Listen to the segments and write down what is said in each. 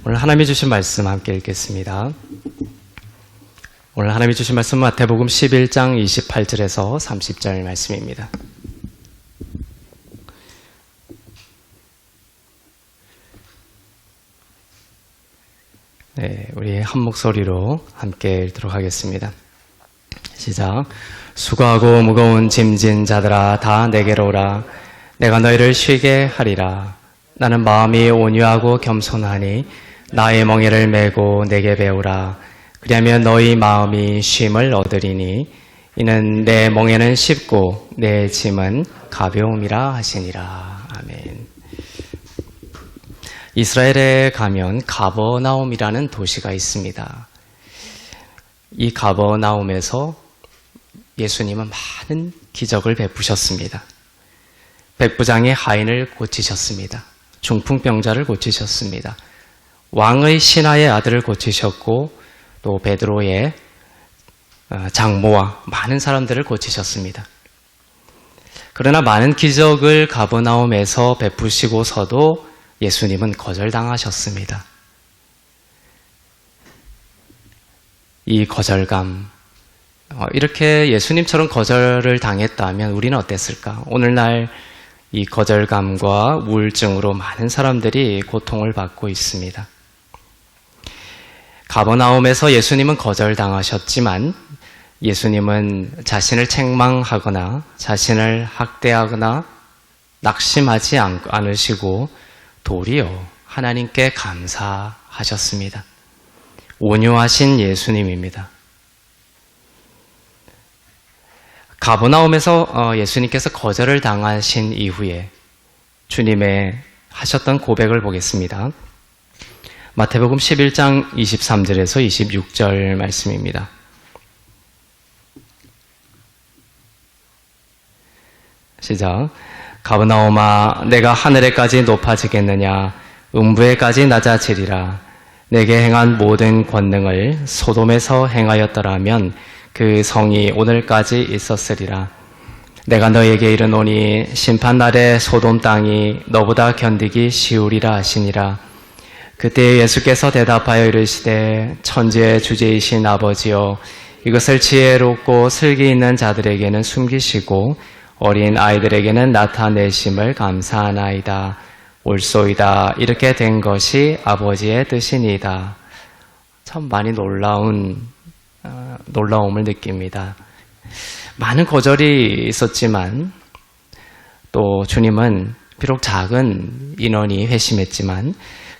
오늘 하나님이 주신 말씀 함께 읽겠습니다. 오늘 하나님이 주신 말씀 마태복음 11장 28절에서 30절 말씀입니다. 네, 우리 한 목소리로 함께 읽도록 하겠습니다. 시작. 수고하고 무거운 짐진 자들아 다 내게로 오라. 내가 너희를 쉬게 하리라. 나는 마음이 온유하고 겸손하니 나의 멍에를 메고 내게 배우라. 그리하면 너희 마음이 쉼을 얻으리니 이는 내 멍에는 쉽고 내 짐은 가벼움이라 하시니라. 아멘. 이스라엘에 가면 가버나움이라는 도시가 있습니다. 이 가버나움에서 예수님은 많은 기적을 베푸셨습니다. 백부장의 하인을 고치셨습니다. 중풍병자를 고치셨습니다. 왕의 신하의 아들을 고치셨고 또 베드로의 장모와 많은 사람들을 고치셨습니다. 그러나 많은 기적을 가버나움에서 베푸시고서도 예수님은 거절당하셨습니다. 이 거절감, 이렇게 예수님처럼 거절을 당했다면 우리는 어땠을까? 오늘날 이 거절감과 우울증으로 많은 사람들이 고통을 받고 있습니다. 가버나움에서 예수님은 거절당하셨지만 예수님은 자신을 책망하거나 자신을 학대하거나 낙심하지 않으시고 도리어 하나님께 감사하셨습니다. 온유하신 예수님입니다. 가버나움에서 예수님께서 거절을 당하신 이후에 주님의 하셨던 고백을 보겠습니다. 마태복음 11장 23절에서 26절 말씀입니다. 시작. 가버나움아 내가 하늘에까지 높아지겠느냐 음부에까지 낮아지리라. 내게 행한 모든 권능을 소돔에서 행하였더라면 그 성이 오늘까지 있었으리라. 내가 너에게 이르노니 심판날에 소돔 땅이 너보다 견디기 쉬우리라 하시니라. 그때 예수께서 대답하여 이르시되 천지의 주제이신 아버지여 이것을 지혜롭고 슬기 있는 자들에게는 숨기시고 어린 아이들에게는 나타내심을 감사하나이다. 옳소이다. 이렇게 된 것이 아버지의 뜻이니이다. 참 많이 놀라움을 느낍니다. 많은 거절이 있었지만 또 주님은 비록 작은 인원이 회심했지만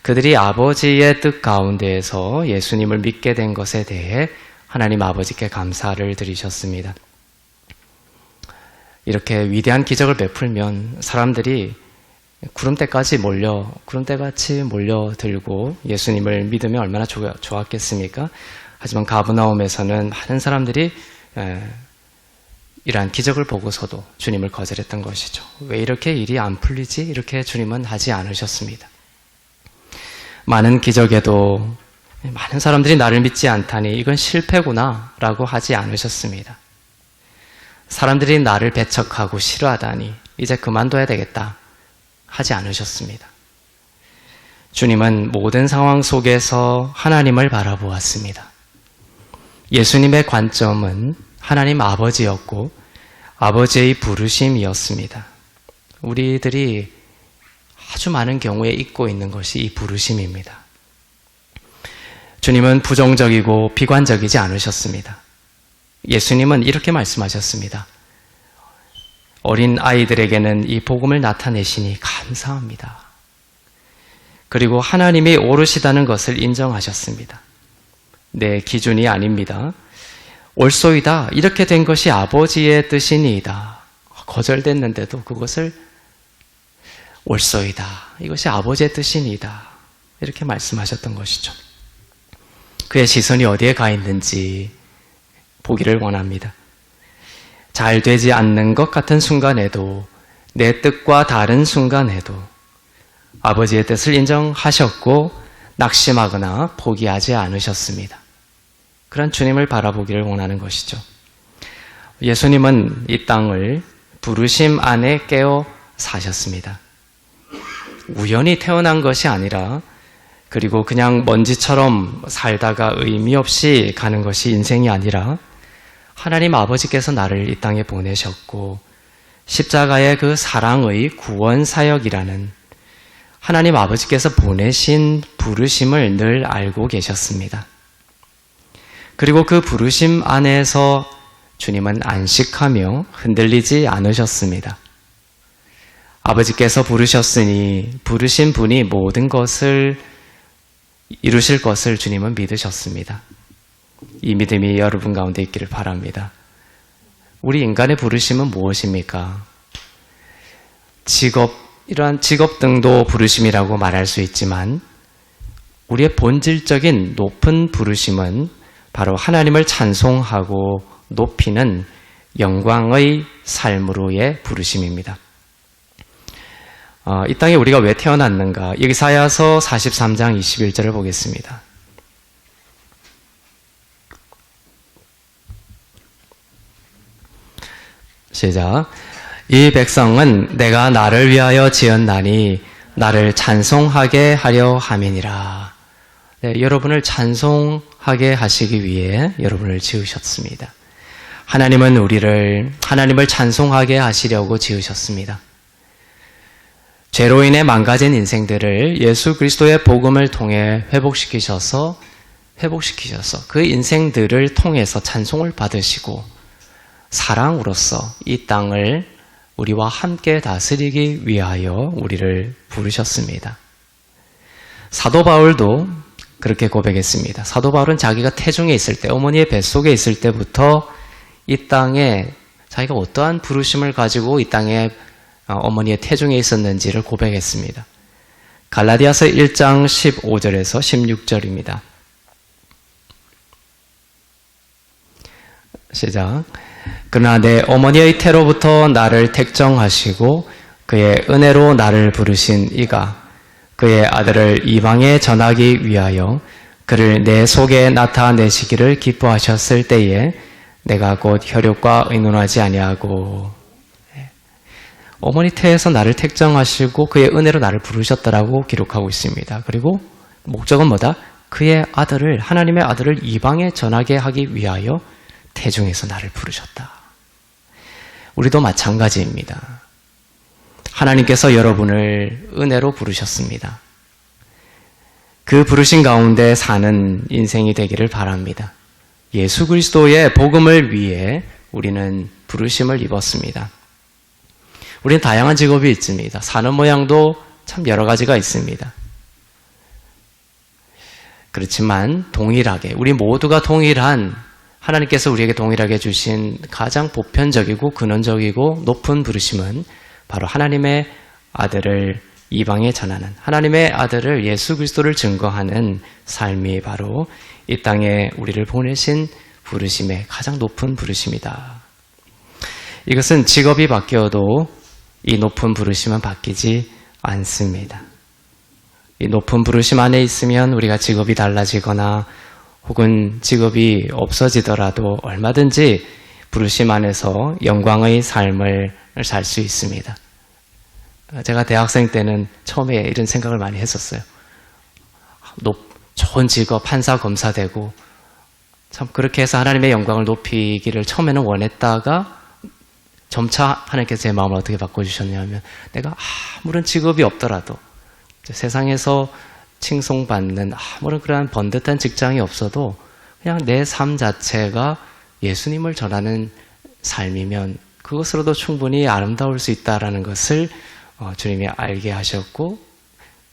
그들이 아버지의 뜻 가운데에서 예수님을 믿게 된 것에 대해 하나님 아버지께 감사를 드리셨습니다. 이렇게 위대한 기적을 베풀면 사람들이 구름대같이 몰려들고 예수님을 믿으면 얼마나 좋았겠습니까? 하지만 가버나움에서는 많은 사람들이 이러한 기적을 보고서도 주님을 거절했던 것이죠. 왜 이렇게 일이 안 풀리지? 이렇게 주님은 하지 않으셨습니다. 많은 기적에도 많은 사람들이 나를 믿지 않다니 이건 실패구나 라고 하지 않으셨습니다. 사람들이 나를 배척하고 싫어하다니 이제 그만둬야 되겠다 하지 않으셨습니다. 주님은 모든 상황 속에서 하나님을 바라보았습니다. 예수님의 관점은 하나님 아버지였고 아버지의 부르심이었습니다. 우리들이 아주 많은 경우에 잊고 있는 것이 이 부르심입니다. 주님은 부정적이고 비관적이지 않으셨습니다. 예수님은 이렇게 말씀하셨습니다. 어린 아이들에게는 이 복음을 나타내시니 감사합니다. 그리고 하나님이 옳으시다는 것을 인정하셨습니다. 내 기준이 아닙니다. 옳소이다. 이렇게 된 것이 아버지의 뜻이니이다. 거절됐는데도 그것을 옳소이다. 이것이 아버지의 뜻이니이다. 이렇게 말씀하셨던 것이죠. 그의 시선이 어디에 가 있는지 보기를 원합니다. 잘 되지 않는 것 같은 순간에도 내 뜻과 다른 순간에도 아버지의 뜻을 인정하셨고 낙심하거나 포기하지 않으셨습니다. 그런 주님을 바라보기를 원하는 것이죠. 예수님은 이 땅을 부르심 안에 깨어 사셨습니다. 우연히 태어난 것이 아니라 그리고 그냥 먼지처럼 살다가 의미 없이 가는 것이 인생이 아니라 하나님 아버지께서 나를 이 땅에 보내셨고 십자가의 그 사랑의 구원 사역이라는 하나님 아버지께서 보내신 부르심을 늘 알고 계셨습니다. 그리고 그 부르심 안에서 주님은 안식하며 흔들리지 않으셨습니다. 아버지께서 부르셨으니 부르신 분이 모든 것을 이루실 것을 주님은 믿으셨습니다. 이 믿음이 여러분 가운데 있기를 바랍니다. 우리 인간의 부르심은 무엇입니까? 이러한 직업 등도 부르심이라고 말할 수 있지만 우리의 본질적인 높은 부르심은 바로 하나님을 찬송하고 높이는 영광의 삶으로의 부르심입니다. 이 땅에 우리가 왜 태어났는가? 이사야서 43장 21절을 보겠습니다. 시작. 이 백성은 내가 나를 위하여 지었나니 나를 찬송하게 하려 함이니라. 네, 여러분을 찬송하게 하시기 위해 여러분을 지으셨습니다. 하나님은 하나님을 찬송하게 하시려고 지으셨습니다. 죄로 인해 망가진 인생들을 예수 그리스도의 복음을 통해 회복시키셔서 그 인생들을 통해서 찬송을 받으시고 사랑으로서 이 땅을 우리와 함께 다스리기 위하여 우리를 부르셨습니다. 사도 바울도 그렇게 고백했습니다. 사도 바울은 자기가 태중에 있을 때, 어머니의 뱃속에 있을 때부터 이 땅에 자기가 어떠한 부르심을 가지고 이 땅에 어머니의 태중에 있었는지를 고백했습니다. 갈라디아서 1장 15절에서 16절입니다. 시작. 그러나 내 어머니의 태로부터 나를 택정하시고 그의 은혜로 나를 부르신 이가 그의 아들을 이방에 전하기 위하여 그를 내 속에 나타내시기를 기뻐하셨을 때에 내가 곧 혈육과 의논하지 아니하고 어머니 태에서 나를 택정하시고 그의 은혜로 나를 부르셨다라고 기록하고 있습니다. 그리고 목적은 뭐다? 그의 아들을, 하나님의 아들을 이방에 전하게 하기 위하여 태중에서 나를 부르셨다. 우리도 마찬가지입니다. 하나님께서 여러분을 은혜로 부르셨습니다. 그 부르신 가운데 사는 인생이 되기를 바랍니다. 예수 그리스도의 복음을 위해 우리는 부르심을 입었습니다. 우리는 다양한 직업이 있습니다. 사는 모양도 참 여러 가지가 있습니다. 그렇지만 동일하게 우리 모두가 동일한 하나님께서 우리에게 동일하게 주신 가장 보편적이고 근원적이고 높은 부르심은 바로 하나님의 아들을 이방에 전하는, 하나님의 아들을 예수 그리스도를 증거하는 삶이 바로 이 땅에 우리를 보내신 부르심의 가장 높은 부르심이다. 이것은 직업이 바뀌어도 이 높은 부르심은 바뀌지 않습니다. 이 높은 부르심 안에 있으면 우리가 직업이 달라지거나 혹은 직업이 없어지더라도 얼마든지 부르심 안에서 영광의 삶을 살 수 있습니다. 제가 대학생 때는 처음에 이런 생각을 많이 했었어요. 좋은 직업, 판사, 검사 되고 참 그렇게 해서 하나님의 영광을 높이기를 처음에는 원했다가 점차 하나님께서 제 마음을 어떻게 바꿔주셨냐면 내가 아무런 직업이 없더라도 세상에서 칭송받는 아무런 그러한 번듯한 직장이 없어도 그냥 내 삶 자체가 예수님을 전하는 삶이면 그것으로도 충분히 아름다울 수 있다는 것을 주님이 알게 하셨고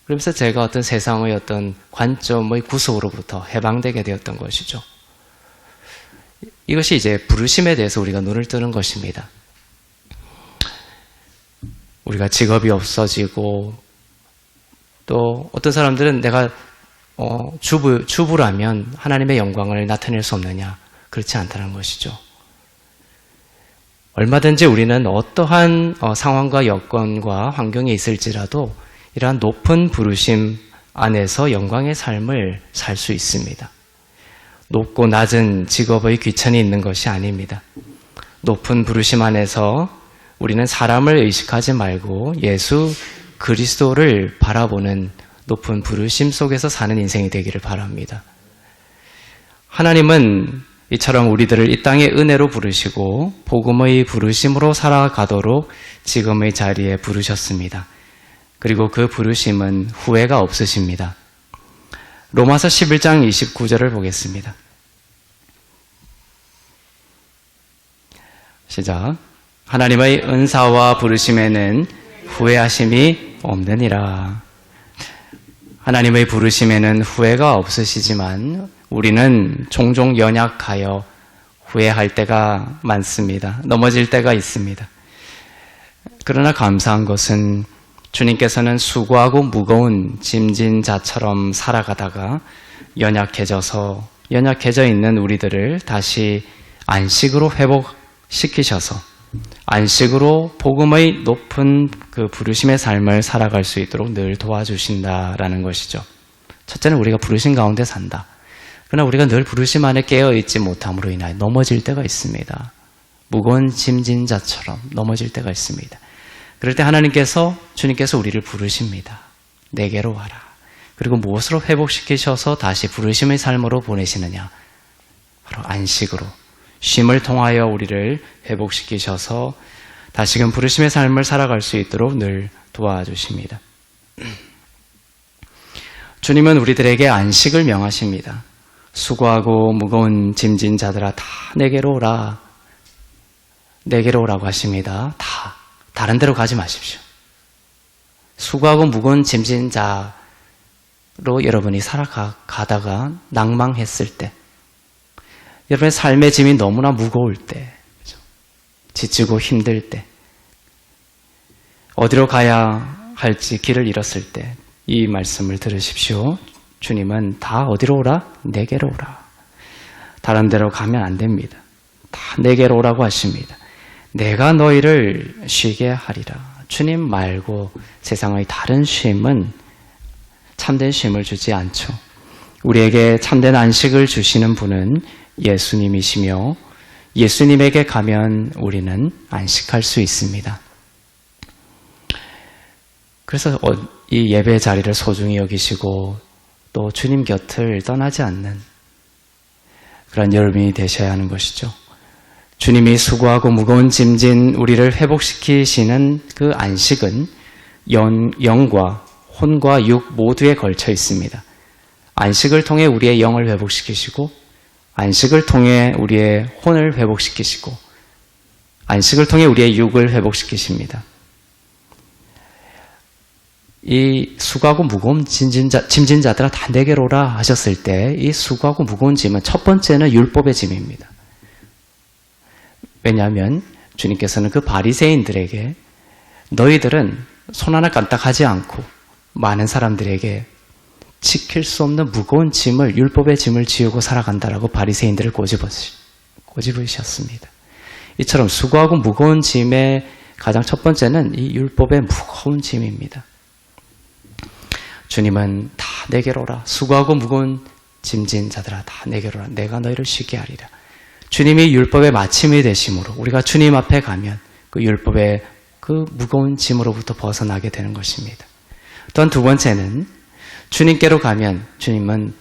그러면서 제가 어떤 세상의 어떤 관점의 구속으로부터 해방되게 되었던 것이죠. 이것이 이제 부르심에 대해서 우리가 눈을 뜨는 것입니다. 우리가 직업이 없어지고 또 어떤 사람들은 내가 주부라면 하나님의 영광을 나타낼 수 없느냐, 그렇지 않다는 것이죠. 얼마든지 우리는 어떠한 상황과 여건과 환경에 있을지라도 이러한 높은 부르심 안에서 영광의 삶을 살 수 있습니다. 높고 낮은 직업의 귀천이 있는 것이 아닙니다. 높은 부르심 안에서 우리는 사람을 의식하지 말고 예수 그리스도를 바라보는 높은 부르심 속에서 사는 인생이 되기를 바랍니다. 하나님은 이처럼 우리들을 이 땅의 은혜로 부르시고 복음의 부르심으로 살아가도록 지금의 자리에 부르셨습니다. 그리고 그 부르심은 후회가 없으십니다. 로마서 11장 29절을 보겠습니다. 시작. 하나님의 은사와 부르심에는 후회하심이 없느니라. 하나님의 부르심에는 후회가 없으시지만 우리는 종종 연약하여 후회할 때가 많습니다. 넘어질 때가 있습니다. 그러나 감사한 것은 주님께서는 수고하고 무거운 짐진 자처럼 살아가다가 연약해져 있는 우리들을 다시 안식으로 회복시키셔서 안식으로 복음의 높은 그 부르심의 삶을 살아갈 수 있도록 늘 도와주신다라는 것이죠. 첫째는 우리가 부르심 가운데 산다. 그러나 우리가 늘 부르심 안에 깨어있지 못함으로 인하여 넘어질 때가 있습니다. 무거운 짐진 자처럼 넘어질 때가 있습니다. 그럴 때 주님께서 우리를 부르십니다. 내게로 와라. 그리고 무엇으로 회복시키셔서 다시 부르심의 삶으로 보내시느냐? 바로 안식으로, 쉼을 통하여 우리를 회복시키셔서 다시금 부르심의 삶을 살아갈 수 있도록 늘 도와주십니다. 주님은 우리들에게 안식을 명하십니다. 수고하고 무거운 짐진 자들아 다 내게로 오라. 내게로 오라고 하십니다. 다른 데로 가지 마십시오. 수고하고 무거운 짐진 자로 여러분이 살아가다가 낭망했을 때, 여러분의 삶의 짐이 너무나 무거울 때, 지치고 힘들 때, 어디로 가야 할지 길을 잃었을 때 이 말씀을 들으십시오. 주님은 다 어디로 오라? 내게로 오라. 다른 데로 가면 안 됩니다. 다 내게로 오라고 하십니다. 내가 너희를 쉬게 하리라. 주님 말고 세상의 다른 쉼은 참된 쉼을 주지 않죠. 우리에게 참된 안식을 주시는 분은 예수님이시며 예수님에게 가면 우리는 안식할 수 있습니다. 그래서 이 예배 자리를 소중히 여기시고 또 주님 곁을 떠나지 않는 그런 여러분이 되셔야 하는 것이죠. 주님이 수고하고 무거운 짐진 우리를 회복시키시는 그 안식은 영과 혼과 육 모두에 걸쳐 있습니다. 안식을 통해 우리의 영을 회복시키시고 안식을 통해 우리의 혼을 회복시키시고 안식을 통해 우리의 육을 회복시키십니다. 이 수고하고 무거운 짐진 자들아 다 내게로 오라 하셨을 때 이 수고하고 무거운 짐은 첫 번째는 율법의 짐입니다. 왜냐하면 주님께서는 그 바리새인들에게 너희들은 손 하나 까딱하지 않고 많은 사람들에게 지킬 수 없는 무거운 짐을 율법의 짐을 지우고 살아간다라고 바리새인들을 꼬집으셨습니다. 이처럼 수고하고 무거운 짐의 가장 첫 번째는 이 율법의 무거운 짐입니다. 주님은 다 내게로 오라. 수고하고 무거운 짐진 자들아 다 내게로 오라. 내가 너희를 쉬게 하리라. 주님이 율법의 마침이 되심으로 우리가 주님 앞에 가면 그 율법의 그 무거운 짐으로부터 벗어나게 되는 것입니다. 또한 두 번째는 주님께로 가면 주님은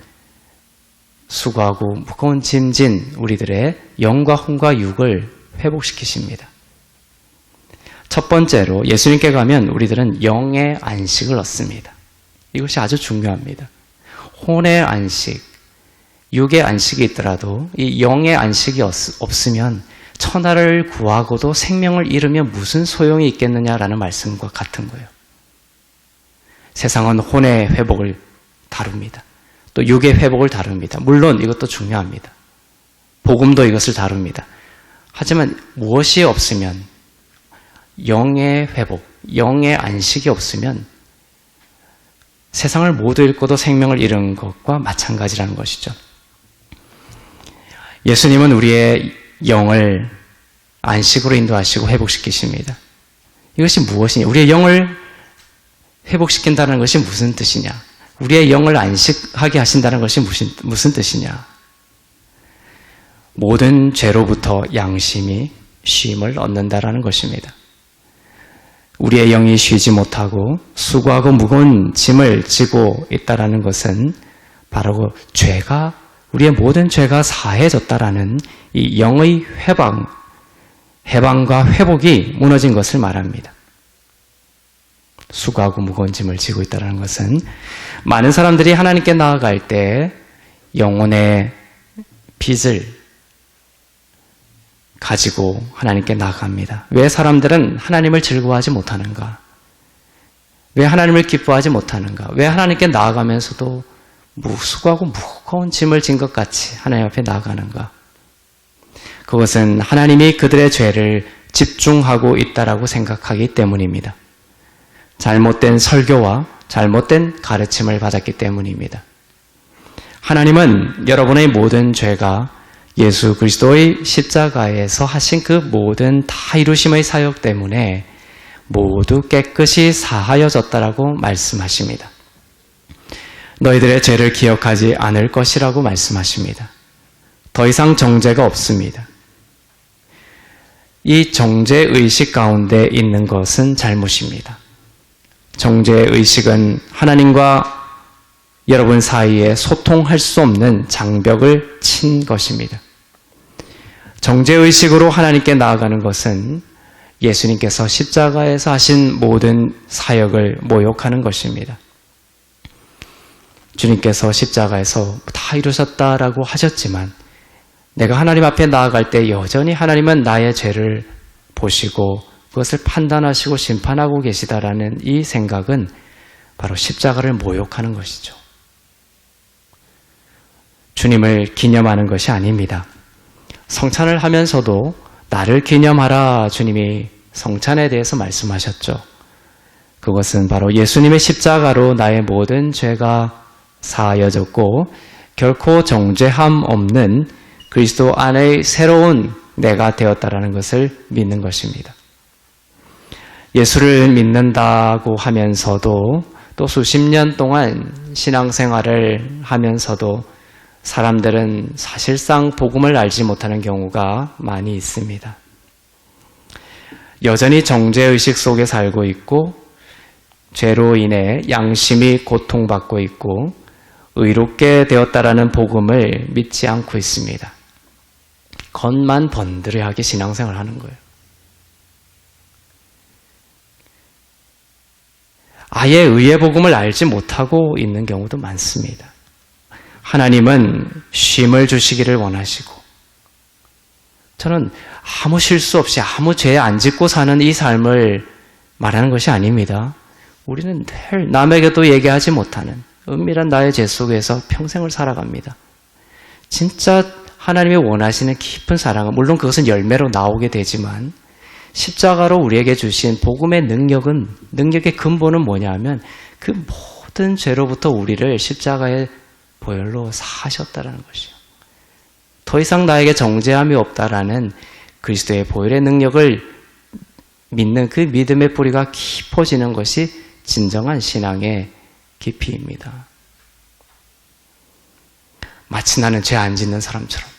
수고하고 무거운 짐진 우리들의 영과 혼과 육을 회복시키십니다. 첫 번째로 예수님께 가면 우리들은 영의 안식을 얻습니다. 이것이 아주 중요합니다. 혼의 안식, 육의 안식이 있더라도 이 영의 안식이 없으면 천하를 구하고도 생명을 잃으면 무슨 소용이 있겠느냐라는 말씀과 같은 거예요. 세상은 혼의 회복을 다룹니다. 또 육의 회복을 다룹니다. 물론 이것도 중요합니다. 복음도 이것을 다룹니다. 하지만 무엇이 없으면 영의 회복, 영의 안식이 없으면 세상을 모두 잃고도 생명을 잃은 것과 마찬가지라는 것이죠. 예수님은 우리의 영을 안식으로 인도하시고 회복시키십니다. 이것이 무엇이냐? 우리의 영을 회복시킨다는 것이 무슨 뜻이냐? 우리의 영을 안식하게 하신다는 것이 무슨 뜻이냐? 모든 죄로부터 양심이 쉼을 얻는다라는 것입니다. 우리의 영이 쉬지 못하고 수고하고 무거운 짐을 지고 있다라는 것은 바로 죄가, 우리의 모든 죄가 사해졌다라는 이 영의 해방과 회복이 무너진 것을 말합니다. 수고하고 무거운 짐을 지고 있다는 것은 많은 사람들이 하나님께 나아갈 때 영혼의 빚을 가지고 하나님께 나아갑니다. 왜 사람들은 하나님을 즐거워하지 못하는가? 왜 하나님을 기뻐하지 못하는가? 왜 하나님께 나아가면서도 수고하고 무거운 짐을 진 것 같이 하나님 앞에 나아가는가? 그것은 하나님이 그들의 죄를 집중하고 있다라고 생각하기 때문입니다. 잘못된 설교와 잘못된 가르침을 받았기 때문입니다. 하나님은 여러분의 모든 죄가 예수 그리스도의 십자가에서 하신 그 모든 다 이루심의 사역 때문에 모두 깨끗이 사하여졌다라고 말씀하십니다. 너희들의 죄를 기억하지 않을 것이라고 말씀하십니다. 더 이상 정죄가 없습니다. 이 정죄의식 가운데 있는 것은 잘못입니다. 정죄의식은 하나님과 여러분 사이에 소통할 수 없는 장벽을 친 것입니다. 정죄의식으로 하나님께 나아가는 것은 예수님께서 십자가에서 하신 모든 사역을 모욕하는 것입니다. 주님께서 십자가에서 다 이루셨다라고 하셨지만 내가 하나님 앞에 나아갈 때 여전히 하나님은 나의 죄를 보시고 그것을 판단하시고 심판하고 계시다라는 이 생각은 바로 십자가를 모욕하는 것이죠. 주님을 기념하는 것이 아닙니다. 성찬을 하면서도 나를 기념하라 주님이 성찬에 대해서 말씀하셨죠. 그것은 바로 예수님의 십자가로 나의 모든 죄가 사하여졌고 결코 정죄함 없는 그리스도 안의 새로운 내가 되었다라는 것을 믿는 것입니다. 예수를 믿는다고 하면서도 또 수십 년 동안 신앙생활을 하면서도 사람들은 사실상 복음을 알지 못하는 경우가 많이 있습니다. 여전히 정죄의식 속에 살고 있고 죄로 인해 양심이 고통받고 있고 의롭게 되었다라는 복음을 믿지 않고 있습니다. 겉만 번드레하게 신앙생활을 하는 거예요. 아예 의의 복음을 알지 못하고 있는 경우도 많습니다. 하나님은 쉼을 주시기를 원하시고 저는 아무 실수 없이 아무 죄 안 짓고 사는 이 삶을 말하는 것이 아닙니다. 우리는 늘 남에게도 얘기하지 못하는 은밀한 나의 죄 속에서 평생을 살아갑니다. 진짜 하나님이 원하시는 깊은 사랑은 물론 그것은 열매로 나오게 되지만 십자가로 우리에게 주신 복음의 능력의 근본은 뭐냐 하면 그 모든 죄로부터 우리를 십자가의 보혈로 사하셨다라는 것이요. 더 이상 나에게 정죄함이 없다라는 그리스도의 보혈의 능력을 믿는 그 믿음의 뿌리가 깊어지는 것이 진정한 신앙의 깊이입니다. 마치 나는 죄 안 짓는 사람처럼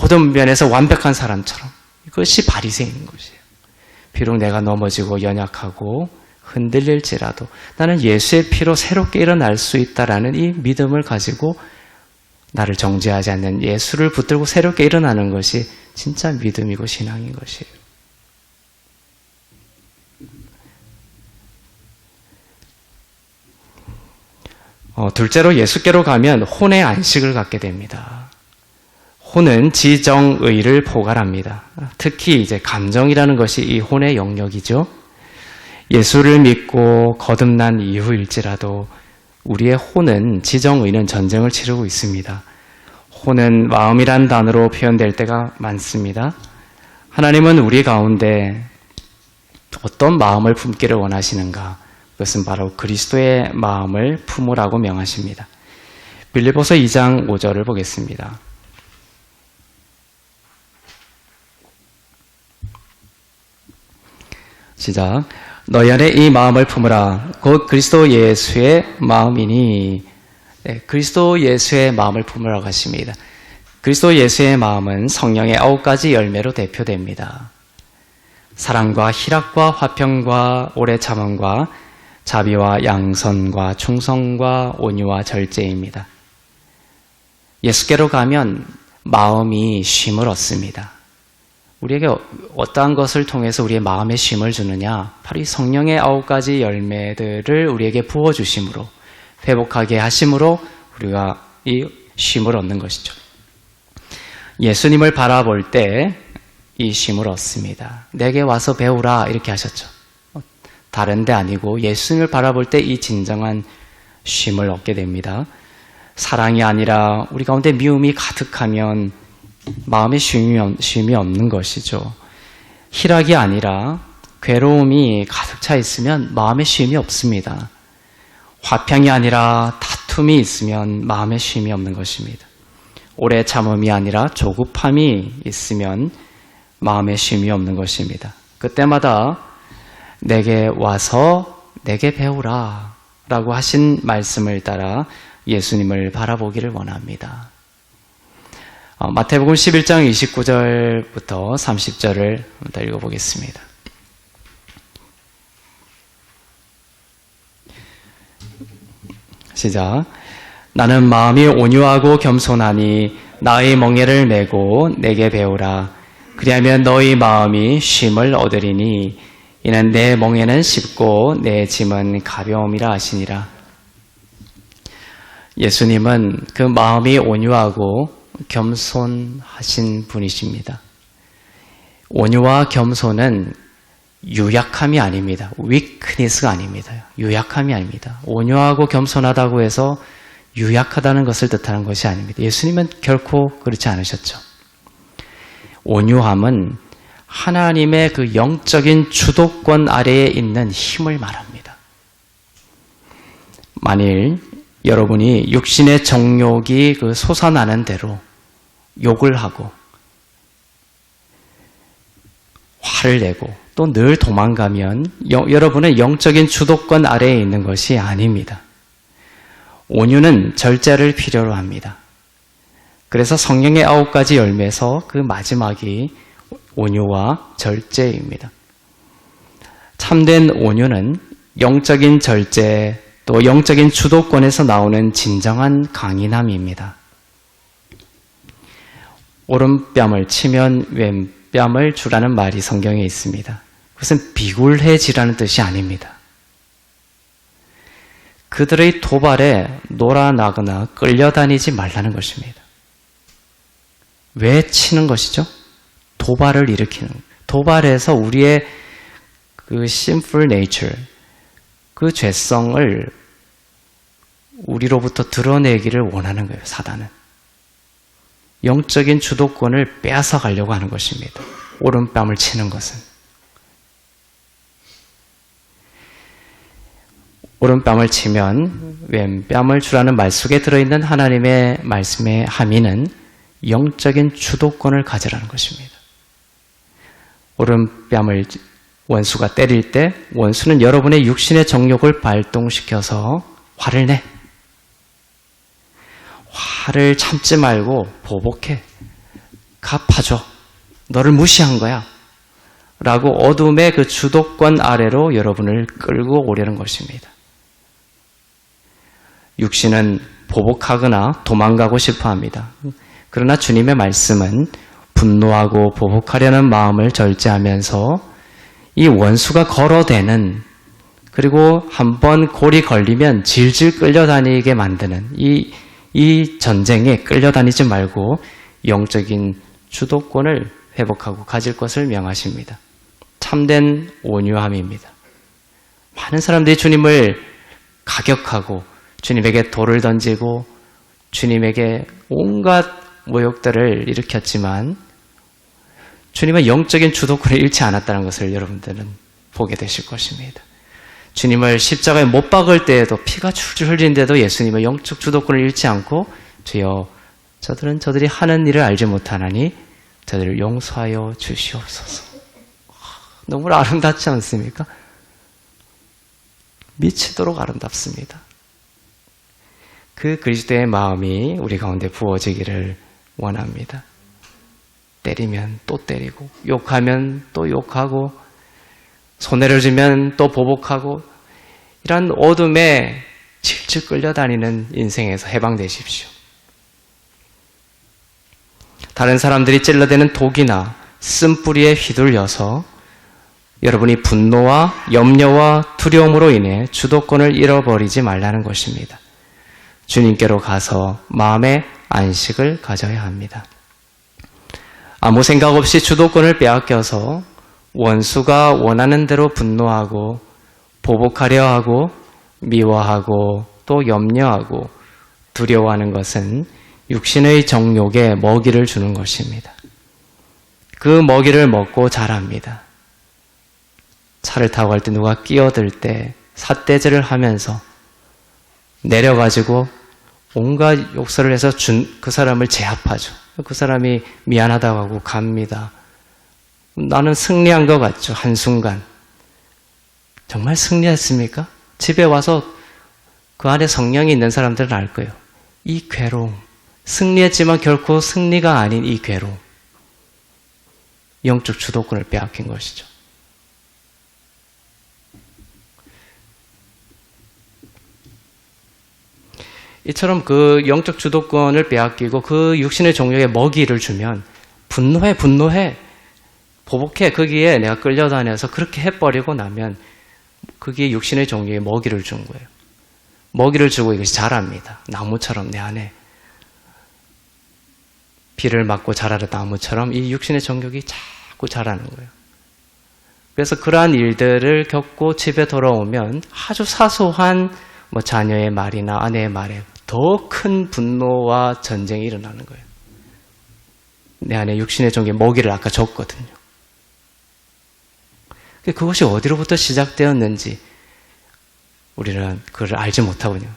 모든 면에서 완벽한 사람처럼 이것이 바리새인 것이에요. 비록 내가 넘어지고 연약하고 흔들릴지라도 나는 예수의 피로 새롭게 일어날 수 있다라는 이 믿음을 가지고 나를 정죄하지 않는 예수를 붙들고 새롭게 일어나는 것이 진짜 믿음이고 신앙인 것이에요. 둘째로 예수께로 가면 혼의 안식을 갖게 됩니다. 혼은 지정의를 포괄합니다. 특히 이제 감정이라는 것이 이 혼의 영역이죠. 예수를 믿고 거듭난 이후일지라도 우리의 혼은 지정의는 전쟁을 치르고 있습니다. 혼은 마음이란 단어로 표현될 때가 많습니다. 하나님은 우리 가운데 어떤 마음을 품기를 원하시는가? 그것은 바로 그리스도의 마음을 품으라고 명하십니다. 빌립보서 2장 5절을 보겠습니다. 시작. 너희 안에 이 마음을 품으라. 곧 그리스도 예수의 마음이니. 네, 그리스도 예수의 마음을 품으라고 하십니다. 그리스도 예수의 마음은 성령의 9가지 열매로 대표됩니다. 사랑과 희락과 화평과 오래 참음과 자비와 양선과 충성과 온유와 절제입니다. 예수께로 가면 마음이 쉼을 얻습니다. 우리에게 어떠한 것을 통해서 우리의 마음에 쉼을 주느냐? 바로 이 성령의 9가지 열매들을 우리에게 부어주심으로, 회복하게 하심으로 우리가 이 쉼을 얻는 것이죠. 예수님을 바라볼 때 이 쉼을 얻습니다. 내게 와서 배우라 이렇게 하셨죠. 다른 데 아니고 예수님을 바라볼 때 이 진정한 쉼을 얻게 됩니다. 사랑이 아니라 우리 가운데 미움이 가득하면 마음에 쉼이 없는 것이죠. 희락이 아니라 괴로움이 가득 차 있으면 마음에 쉼이 없습니다. 화평이 아니라 다툼이 있으면 마음에 쉼이 없는 것입니다. 오래 참음이 아니라 조급함이 있으면 마음에 쉼이 없는 것입니다. 그때마다 내게 와서 내게 배우라 라고 하신 말씀을 따라 예수님을 바라보기를 원합니다. 마태복음 11장 29절부터 30절을 한번 읽어보겠습니다. 시작. 나는 마음이 온유하고 겸손하니 나의 멍에를 메고 내게 배우라. 그리하면 너희 마음이 쉼을 얻으리니 이는 내 멍에는 쉽고 내 짐은 가벼움이라 하시니라. 예수님은 그 마음이 온유하고 겸손하신 분이십니다. 온유와 겸손은 유약함이 아닙니다. weakness가 아닙니다. 유약함이 아닙니다. 온유하고 겸손하다고 해서 유약하다는 것을 뜻하는 것이 아닙니다. 예수님은 결코 그렇지 않으셨죠. 온유함은 하나님의 그 영적인 주도권 아래에 있는 힘을 말합니다. 만일 여러분이 육신의 정욕이 그 솟아나는 대로 욕을 하고 화를 내고 또 늘 도망가면 여러분의 영적인 주도권 아래에 있는 것이 아닙니다. 온유는 절제를 필요로 합니다. 그래서 성령의 9가지 열매에서 그 마지막이 온유와 절제입니다. 참된 온유는 영적인 절제 또 영적인 주도권에서 나오는 진정한 강인함입니다. 오른뺨을 치면 왼뺨을 주라는 말이 성경에 있습니다. 그것은 비굴해지라는 뜻이 아닙니다. 그들의 도발에 놀아나거나 끌려다니지 말라는 것입니다. 왜 치는 것이죠? 도발을 일으키는, 도발해서 우리의 그 sinful nature, 그 죄성을 우리로부터 드러내기를 원하는 거예요, 사단은. 영적인 주도권을 빼앗아 가려고 하는 것입니다. 오른뺨을 치는 것은. 오른뺨을 치면 왼뺨을 주라는 말 속에 들어있는 하나님의 말씀의 함의는 영적인 주도권을 가지라는 것입니다. 오른뺨을 원수가 때릴 때 원수는 여러분의 육신의 정욕을 발동시켜서 화를 내. 화를 참지 말고 보복해. 갚아줘. 너를 무시한 거야. 라고 어둠의 그 주도권 아래로 여러분을 끌고 오려는 것입니다. 육신은 보복하거나 도망가고 싶어 합니다. 그러나 주님의 말씀은 분노하고 보복하려는 마음을 절제하면서 이 원수가 걸어대는, 그리고 한번 골이 걸리면 질질 끌려다니게 만드는 이 전쟁에 끌려다니지 말고 영적인 주도권을 회복하고 가질 것을 명하십니다. 참된 온유함입니다. 많은 사람들이 주님을 가격하고 주님에게 돌을 던지고 주님에게 온갖 모욕들을 일으켰지만 주님은 영적인 주도권을 잃지 않았다는 것을 여러분들은 보게 되실 것입니다. 주님을 십자가에 못 박을 때에도 피가 줄줄 흘리는데도 예수님은 영적 주도권을 잃지 않고 주여 저들은 저들이 하는 일을 알지 못하나니 저들을 용서하여 주시옵소서. 너무 아름답지 않습니까? 미치도록 아름답습니다. 그 그리스도의 마음이 우리 가운데 부어지기를 원합니다. 때리면 또 때리고 욕하면 또 욕하고 손해를 주면 또 보복하고 이런 어둠에 질질 끌려다니는 인생에서 해방되십시오. 다른 사람들이 찔러대는 독이나 쓴뿌리에 휘둘려서 여러분이 분노와 염려와 두려움으로 인해 주도권을 잃어버리지 말라는 것입니다. 주님께로 가서 마음의 안식을 가져야 합니다. 아무 생각 없이 주도권을 빼앗겨서 원수가 원하는 대로 분노하고 보복하려 하고 미워하고 또 염려하고 두려워하는 것은 육신의 정욕에 먹이를 주는 것입니다. 그 먹이를 먹고 자랍니다. 차를 타고 갈 때 누가 끼어들 때 삿대질을 하면서 내려가지고 온갖 욕설을 해서 그 사람을 제압하죠. 그 사람이 미안하다고 하고 갑니다. 나는 승리한 것 같죠. 한순간. 정말 승리했습니까? 집에 와서 그 안에 성령이 있는 사람들은 알 거예요. 이 괴로움. 승리했지만 결코 승리가 아닌 이 괴로움. 영적 주도권을 빼앗긴 것이죠. 이처럼 그 영적 주도권을 빼앗기고 그 육신의 정욕에 먹이를 주면 분노해. 보복해. 거기에 내가 끌려다녀서 그렇게 해버리고 나면 그게 육신의 정욕에 먹이를 준 거예요. 먹이를 주고 이것이 자랍니다. 나무처럼 내 안에. 비를 맞고 자라는 나무처럼 이 육신의 정욕이 자꾸 자라는 거예요. 그래서 그러한 일들을 겪고 집에 돌아오면 아주 사소한 자녀의 말이나 아내의 말에 더 큰 분노와 전쟁이 일어나는 거예요. 내 안에 육신의 정욕에 먹이를 아까 줬거든요. 그것이 어디로부터 시작되었는지 우리는 그걸 알지 못하군요.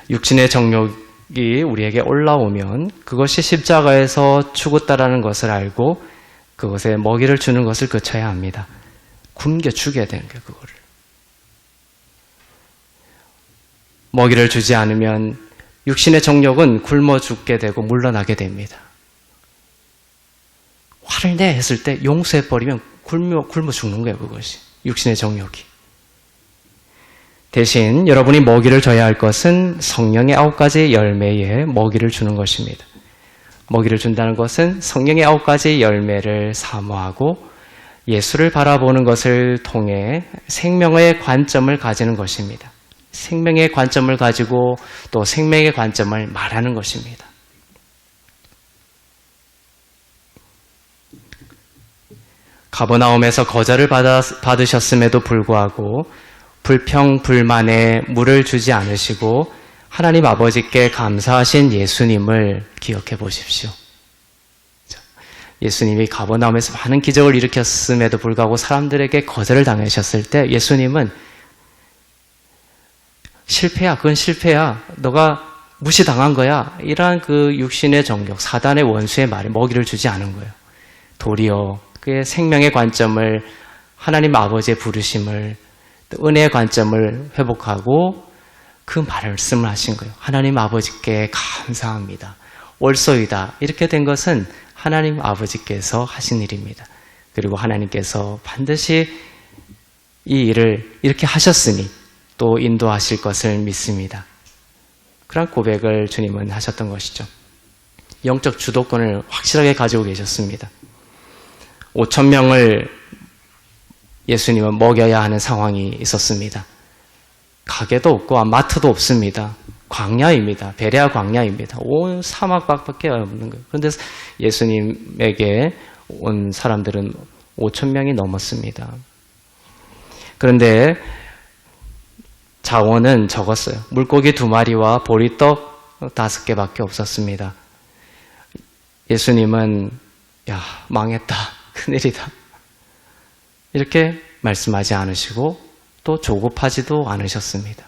육신의 정욕이 우리에게 올라오면 그것이 십자가에서 죽었다라는 것을 알고 그것에 먹이를 주는 것을 거쳐야 합니다. 굶겨 죽여야 되는 거예요, 그거를. 먹이를 주지 않으면 육신의 정욕은 굶어 죽게 되고 물러나게 됩니다. 화를 내 했을 때 용서해버리면 굶어 죽는 거예요, 그것이. 육신의 정욕이. 대신 여러분이 먹이를 줘야 할 것은 성령의 9가지 열매에 먹이를 주는 것입니다. 먹이를 준다는 것은 성령의 9가지 열매를 사모하고 예수를 바라보는 것을 통해 생명의 관점을 가지는 것입니다. 생명의 관점을 가지고 또 생명의 관점을 말하는 것입니다. 가버나움에서 거절을 받으셨음에도 불구하고 불평, 불만에 물을 주지 않으시고 하나님 아버지께 감사하신 예수님을 기억해 보십시오. 예수님이 가버나움에서 많은 기적을 일으켰음에도 불구하고 사람들에게 거절을 당하셨을 때 예수님은 실패야, 그건 실패야, 너가 무시당한 거야, 이러한 그 육신의 정욕, 사단의 원수의 말에 먹이를 주지 않은 거예요. 도리어 그의 생명의 관점을, 하나님 아버지의 부르심을, 또 은혜의 관점을 회복하고 그 말씀을 하신 거예요. 하나님 아버지께 감사합니다. 옳소이다. 이렇게 된 것은 하나님 아버지께서 하신 일입니다. 그리고 하나님께서 반드시 이 일을 이렇게 하셨으니 또 인도하실 것을 믿습니다. 그런 고백을 주님은 하셨던 것이죠. 영적 주도권을 확실하게 가지고 계셨습니다. 5,000명을 예수님은 먹여야 하는 상황이 있었습니다. 가게도 없고 마트도 없습니다. 광야입니다. 베레아 광야입니다. 온 사막밖에 없는 거예요. 그런데 예수님에게 온 사람들은 5,000명이 넘었습니다. 그런데 자원은 적었어요. 물고기 2마리와 보리떡 5개밖에 없었습니다. 예수님은 야, 망했다. 큰일이다. 이렇게 말씀하지 않으시고 또 조급하지도 않으셨습니다.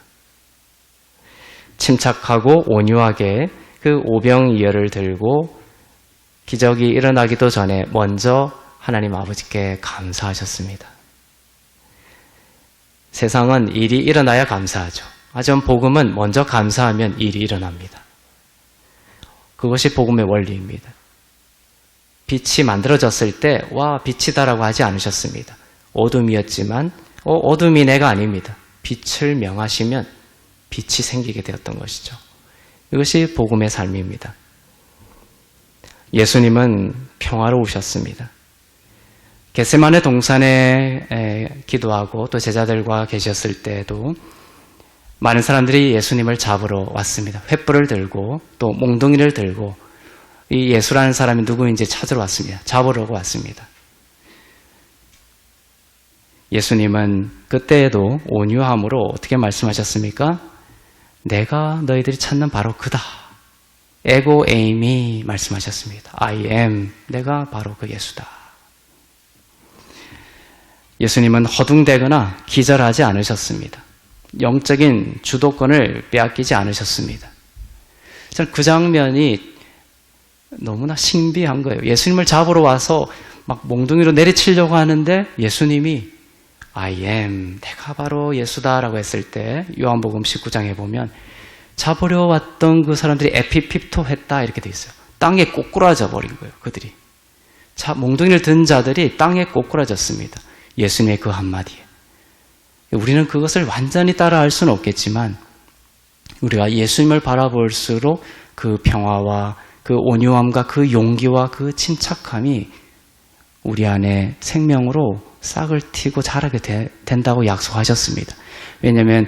침착하고 온유하게 그 오병이어를 들고 기적이 일어나기도 전에 먼저 하나님 아버지께 감사하셨습니다. 세상은 일이 일어나야 감사하죠. 하지만 복음은 먼저 감사하면 일이 일어납니다. 그것이 복음의 원리입니다. 빛이 만들어졌을 때 와 빛이다라고 하지 않으셨습니다. 어둠이었지만 어둠이 내가 아닙니다. 빛을 명하시면 빛이 생기게 되었던 것이죠. 이것이 복음의 삶입니다. 예수님은 평화로우셨습니다. 겟세마네 동산에 기도하고 또 제자들과 계셨을 때에도 많은 사람들이 예수님을 잡으러 왔습니다. 횃불을 들고 또 몽둥이를 들고 이 예수라는 사람이 누구인지 찾으러 왔습니다. 잡으려고 왔습니다. 예수님은 그때에도 온유함으로 어떻게 말씀하셨습니까? 내가 너희들이 찾는 바로 그다. 에고 에이미 말씀하셨습니다. I am. 내가 바로 그 예수다. 예수님은 허둥대거나 기절하지 않으셨습니다. 영적인 주도권을 빼앗기지 않으셨습니다. 저는 그 장면이 너무나 신비한 거예요. 예수님을 잡으러 와서 막 몽둥이로 내리치려고 하는데 예수님이 I am, 내가 바로 예수다라고 했을 때 요한복음 19장에 보면 잡으려 왔던 그 사람들이 에피핍토 했다 이렇게 돼 있어요. 땅에 꼬꾸라져 버린 거예요. 그들이. 몽둥이를 든 자들이 땅에 꼬꾸라졌습니다. 예수님의 그 한마디에. 우리는 그것을 완전히 따라할 수는 없겠지만 우리가 예수님을 바라볼수록 그 평화와 그 온유함과 그 용기와 그 침착함이 우리 안에 생명으로 싹을 틔고 자라게 된다고 약속하셨습니다. 왜냐하면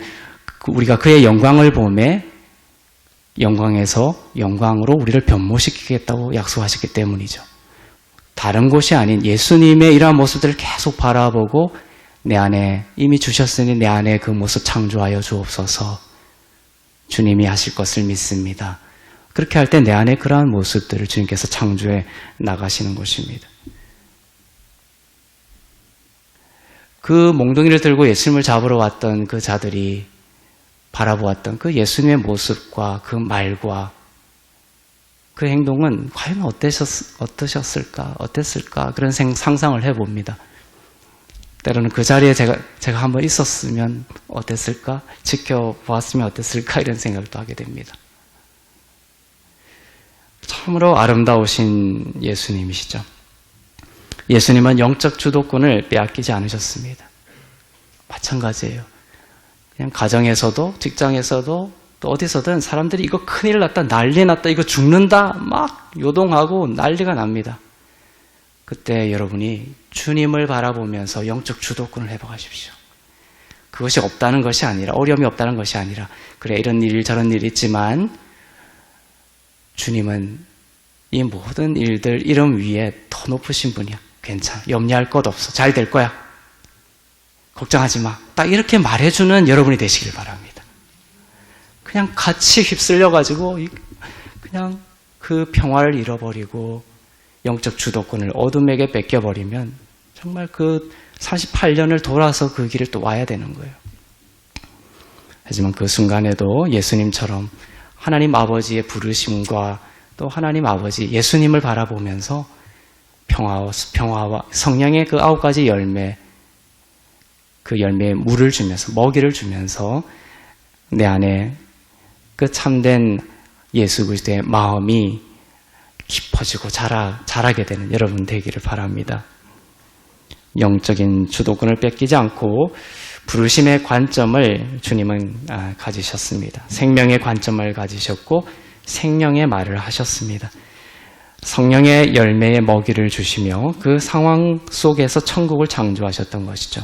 우리가 그의 영광을 보매 영광에서 영광으로 우리를 변모시키겠다고 약속하셨기 때문이죠. 다른 곳이 아닌 예수님의 이러한 모습들을 계속 바라보고 내 안에 이미 주셨으니 내 안에 그 모습 창조하여 주옵소서. 주님이 하실 것을 믿습니다. 그렇게 할 때 내 안에 그러한 모습들을 주님께서 창조해 나가시는 것입니다. 그 몽둥이를 들고 예수님을 잡으러 왔던 그 자들이 바라보았던 그 예수님의 모습과 그 말과 그 행동은 과연 어땠을까 그런 상상을 해봅니다. 때로는 그 자리에 제가 한번 있었으면 어땠을까? 지켜보았으면 어땠을까? 이런 생각도 하게 됩니다. 참으로 아름다우신 예수님이시죠. 예수님은 영적 주도권을 빼앗기지 않으셨습니다. 마찬가지예요. 그냥 가정에서도 직장에서도 또 어디서든 사람들이 이거 큰일 났다, 난리 났다, 이거 죽는다 막 요동하고 난리가 납니다. 그때 여러분이 주님을 바라보면서 영적 주도권을 회복하십시오. 그것이 없다는 것이 아니라 어려움이 없다는 것이 아니라 그래 이런 일 저런 일 있지만 주님은 이 모든 일들 이름 위에 더 높으신 분이야. 괜찮아. 염려할 것 없어. 잘 될 거야. 걱정하지 마. 딱 이렇게 말해주는 여러분이 되시길 바랍니다. 그냥 같이 휩쓸려가지고 그냥 그 평화를 잃어버리고 영적 주도권을 어둠에게 뺏겨버리면 정말 그 48년을 돌아서 그 길을 또 와야 되는 거예요. 하지만 그 순간에도 예수님처럼 하나님 아버지의 부르심과 또 하나님 아버지 예수님을 바라보면서 평화와 성령의 그 9가지 열매, 그 열매에 물을 주면서 먹이를 주면서 내 안에 그 참된 예수 그리스도의 마음이 깊어지고 자라게 되는 여러분 되기를 바랍니다. 영적인 주도권을 뺏기지 않고 부르심의 관점을 주님은 가지셨습니다. 생명의 관점을 가지셨고 생명의 말을 하셨습니다. 성령의 열매의 먹이를 주시며 그 상황 속에서 천국을 창조하셨던 것이죠.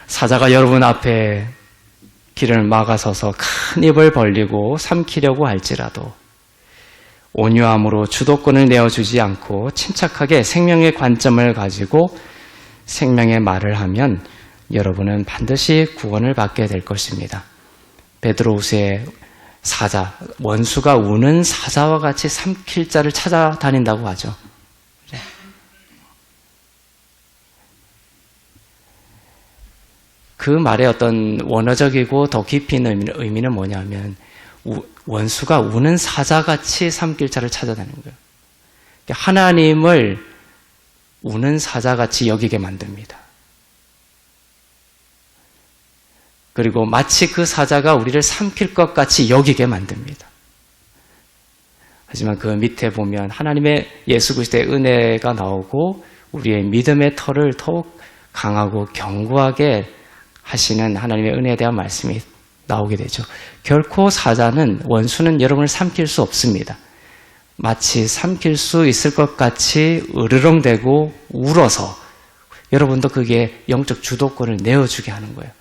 사자가 여러분 앞에 길을 막아서서 큰 입을 벌리고 삼키려고 할지라도 온유함으로 주도권을 내어주지 않고 침착하게 생명의 관점을 가지고 생명의 말을 하면 여러분은 반드시 구원을 받게 될 것입니다. 베드로후서의 사자, 원수가 우는 사자와 같이 삼킬 자를 찾아다닌다고 하죠. 그 말의 어떤 원어적이고 더 깊이 있는 의미는 뭐냐면 원수가 우는 사자같이 삼킬 자를 찾아다니는 거예요. 하나님을 우는 사자같이 여기게 만듭니다. 그리고 마치 그 사자가 우리를 삼킬 것 같이 여기게 만듭니다. 하지만 그 밑에 보면 하나님의 예수 그리스도의 은혜가 나오고 우리의 믿음의 터를 더욱 강하고 견고하게 하시는 하나님의 은혜에 대한 말씀이 나오게 되죠. 결코 사자는, 원수는 여러분을 삼킬 수 없습니다. 마치 삼킬 수 있을 것 같이 으르렁대고 울어서 여러분도 그게 영적 주도권을 내어주게 하는 거예요.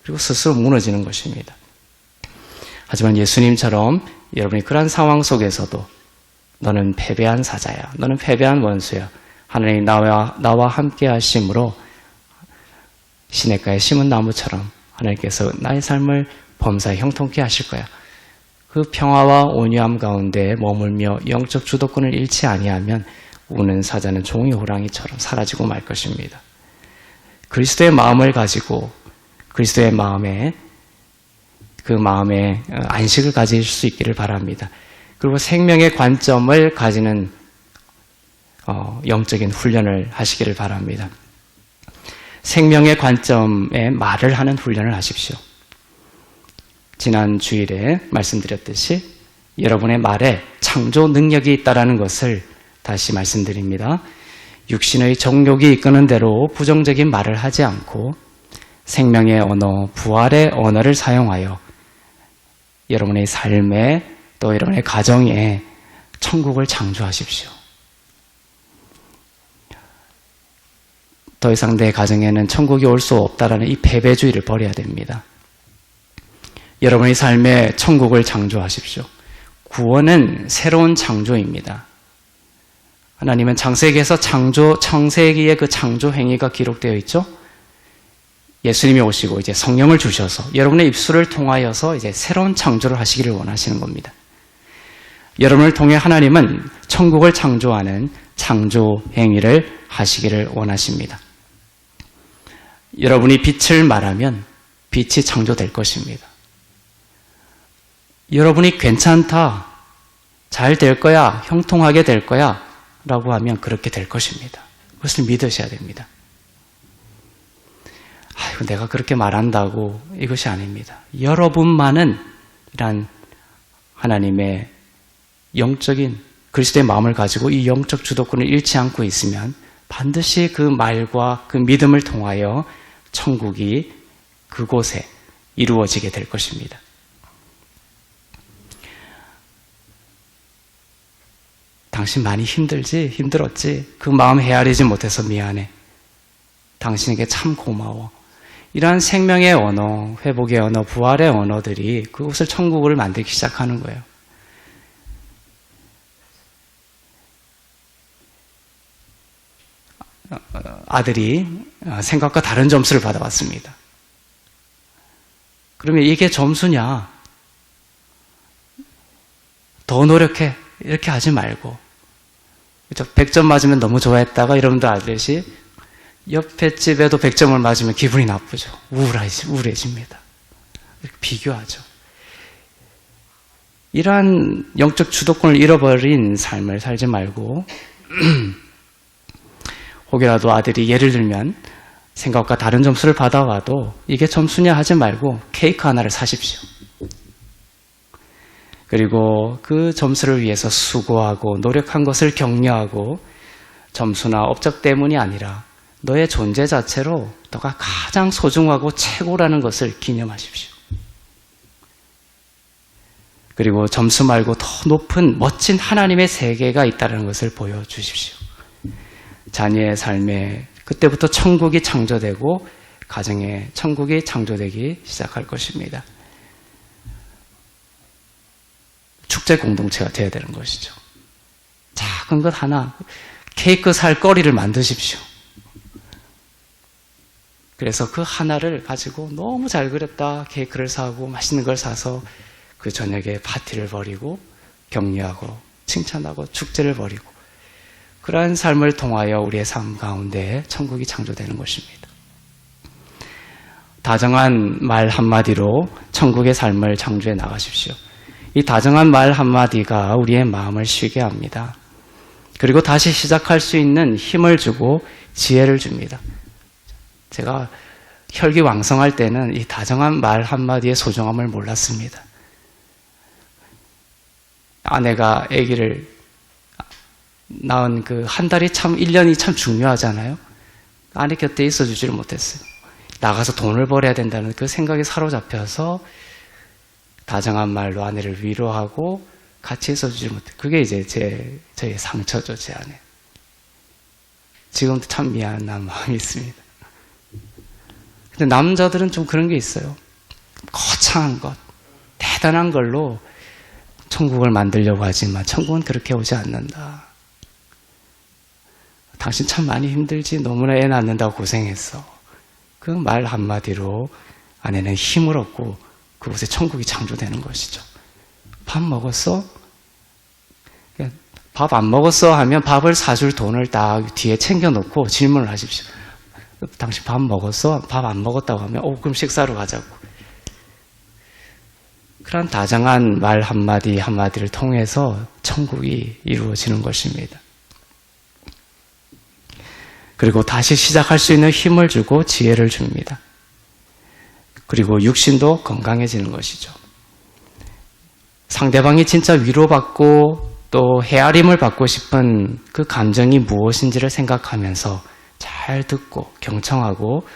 그리고 스스로 무너지는 것입니다. 하지만 예수님처럼 여러분이 그러한 상황 속에서도 너는 패배한 사자야, 너는 패배한 원수야, 하나님이 나와 함께 하심으로 시냇가에 심은 나무처럼 하나님께서 나의 삶을 범사에 형통케 하실 거야. 그 평화와 온유함 가운데 머물며 영적 주도권을 잃지 아니하면 우는 사자는 종이 호랑이처럼 사라지고 말 것입니다. 그리스도의 마음을 가지고 그리스도의 마음에, 그 마음에 안식을 가질 수 있기를 바랍니다. 그리고 생명의 관점을 가지는 영적인 훈련을 하시기를 바랍니다. 생명의 관점에 말을 하는 훈련을 하십시오. 지난 주일에 말씀드렸듯이 여러분의 말에 창조 능력이 있다는 것을 다시 말씀드립니다. 육신의 정욕이 이끄는 대로 부정적인 말을 하지 않고 생명의 언어, 부활의 언어를 사용하여 여러분의 삶에 또 여러분의 가정에 천국을 창조하십시오. 더 이상 내 가정에는 천국이 올 수 없다라는 이 패배주의를 버려야 됩니다. 여러분의 삶에 천국을 창조하십시오. 구원은 새로운 창조입니다. 하나님은 창세기에서 창세기의 그 창조 행위가 기록되어 있죠. 예수님이 오시고 이제 성령을 주셔서 여러분의 입술을 통하여서 이제 새로운 창조를 하시기를 원하시는 겁니다. 여러분을 통해 하나님은 천국을 창조하는 창조 행위를 하시기를 원하십니다. 여러분이 빛을 말하면 빛이 창조될 것입니다. 여러분이 괜찮다, 잘 될 거야, 형통하게 될 거야 라고 하면 그렇게 될 것입니다. 그것을 믿으셔야 됩니다. 아이고, 내가 그렇게 말한다고, 이것이 아닙니다. 여러분만은 이란 하나님의 영적인 그리스도의 마음을 가지고 이 영적 주도권을 잃지 않고 있으면 반드시 그 말과 그 믿음을 통하여 천국이 그곳에 이루어지게 될 것입니다. 당신 많이 힘들지? 힘들었지? 그 마음 헤아리지 못해서 미안해. 당신에게 참 고마워. 이러한 생명의 언어, 회복의 언어, 부활의 언어들이 그곳을 천국을 만들기 시작하는 거예요. 아들이 생각과 다른 점수를 받아왔습니다. 그러면 이게 점수냐? 더 노력해. 이렇게 하지 말고. 100점 맞으면 너무 좋아했다가 여러분들 알듯이 옆에 집에도 100점을 맞으면 기분이 나쁘죠. 우울해집니다. 이렇게 비교하죠. 이러한 영적 주도권을 잃어버린 삶을 살지 말고 혹여라도 아들이 예를 들면 생각과 다른 점수를 받아와도 이게 점수냐 하지 말고 케이크 하나를 사십시오. 그리고 그 점수를 위해서 수고하고 노력한 것을 격려하고 점수나 업적 때문이 아니라 너의 존재 자체로 너가 가장 소중하고 최고라는 것을 기념하십시오. 그리고 점수 말고 더 높은 멋진 하나님의 세계가 있다는 것을 보여주십시오. 자녀의 삶에 그때부터 천국이 창조되고 가정에 천국이 창조되기 시작할 것입니다. 축제 공동체가 되어야 되는 것이죠. 작은 것 하나, 케이크 살 거리를 만드십시오. 그래서 그 하나를 가지고 너무 잘 그렸다, 케이크를 사고 맛있는 걸 사서 그 저녁에 파티를 벌이고 격려하고 칭찬하고 축제를 벌이고 그러한 삶을 통하여 우리의 삶 가운데 천국이 창조되는 것입니다. 다정한 말 한마디로 천국의 삶을 창조해 나가십시오. 이 다정한 말 한마디가 우리의 마음을 쉬게 합니다. 그리고 다시 시작할 수 있는 힘을 주고 지혜를 줍니다. 제가 혈기왕성할 때는 이 다정한 말 한마디의 소중함을 몰랐습니다. 아내가 아기를 낳은 그 한 달이 참 1년이 참 중요하잖아요. 아내 곁에 있어주지를 못했어요. 나가서 돈을 벌어야 된다는 그 생각에 사로잡혀서 다정한 말로 아내를 위로하고 같이 있어주지 못해. 그게 이제 저의 상처죠, 제 안에. 지금도 참 미안한 마음이 있습니다. 근데 남자들은 좀 그런 게 있어요. 거창한 것, 대단한 걸로 천국을 만들려고 하지만 천국은 그렇게 오지 않는다. 당신 참 많이 힘들지? 너무나 애 낳는다고 고생했어. 그 말 한마디로 아내는 힘을 얻고 그곳에 천국이 창조되는 것이죠. 밥 먹었어? 밥 안 먹었어? 하면 밥을 사줄 돈을 딱 뒤에 챙겨놓고 질문을 하십시오. 당신 밥 먹었어? 밥 안 먹었다고 하면 그럼 식사로 가자고. 그런 다정한 말 한마디 한마디를 통해서 천국이 이루어지는 것입니다. 그리고 다시 시작할 수 있는 힘을 주고 지혜를 줍니다. 그리고 육신도 건강해지는 것이죠. 상대방이 진짜 위로받고 또 헤아림을 받고 싶은 그 감정이 무엇인지를 생각하면서 잘 듣고 경청하고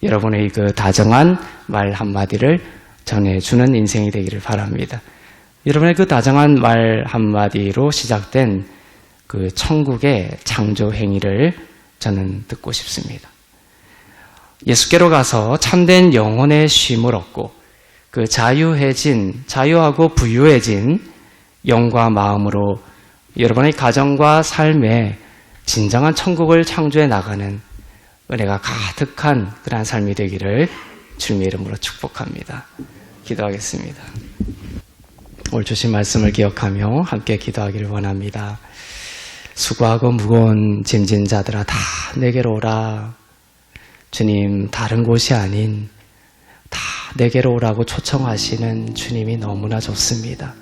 여러분의 그 다정한 말 한마디를 전해주는 인생이 되기를 바랍니다. 여러분의 그 다정한 말 한마디로 시작된 그 천국의 창조 행위를 저는 듣고 싶습니다. 예수께로 가서 참된 영혼의 쉼을 얻고 그 자유하고 부유해진 영과 마음으로 여러분의 가정과 삶에 진정한 천국을 창조해 나가는 은혜가 가득한 그러한 삶이 되기를 주님의 이름으로 축복합니다. 기도하겠습니다. 오늘 주신 말씀을 기억하며 함께 기도하기를 원합니다. 수고하고 무거운 짐진 자들아 다 내게로 오라. 주님, 다른 곳이 아닌 다 내게로 오라고 초청하시는 주님이 너무나 좋습니다.